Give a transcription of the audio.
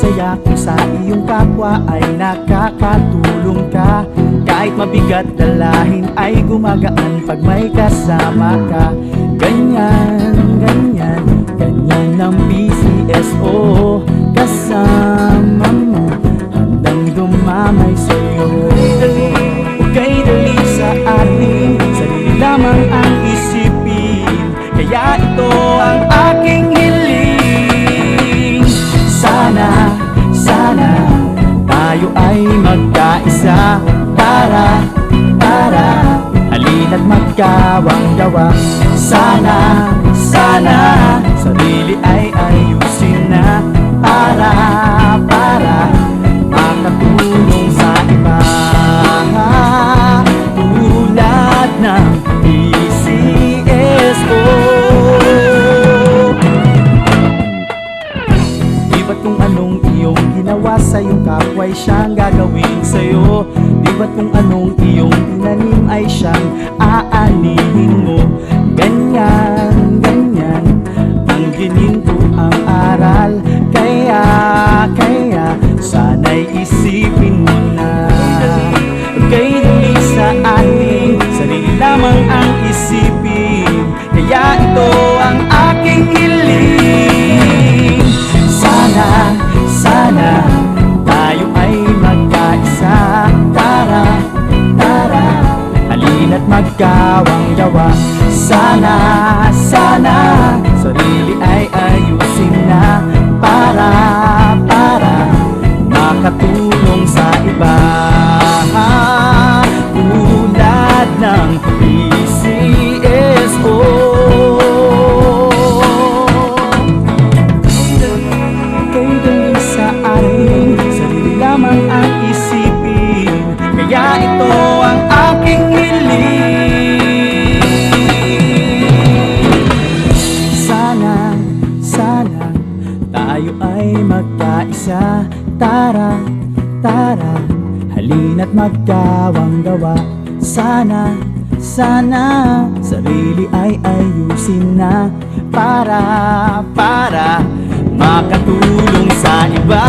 masaya kung sa iyong kapwa ay nakakatulong ka. Kahit mabigat dalahin ay gumagaan pag may kasama ka. Ganyan, ganyan, ganyan ang PCSO. Kasama mo, handang dumamay sa'yo. Okay, dali sa atin, sarili lamang ang isipin. Kaya ito ang aking hiling. Sana, sana, tayo ay magkaisa. Tara, halina't magkawang gawa. Sana, sana, sarili ay ayusin na. Para makatulong sa iba. Tulad ng PCSO. Di ba't kung anong iyong ginawa sa iyong kapwa ay siyang gagawin sa'yo? Di ba't kung anong iyong tinanim ay siyang aanihin mo? Ganyan, ganyan ang gininto ang aral. Kaya sana'y isipin mo na. Kay dali sa atin, sarili lamang ang isipin. Kaya ito ang aking hiling. Sana, sana, tayo ay magkaisa. Tara, halina't magkawang gawa. Sana, sana, sarili ay ayusin na. Para makatulong sa iba. Tulad ng PCSO. Kay dali sa atin, sarili lamang ang isipin. Kaya ito ang aking hiling. Sana, sana, tayo ay magkaisa. Tara, halina't magkawang gawa. Sana, sana, sarili ay ayusin na. Para makatulong sa iba.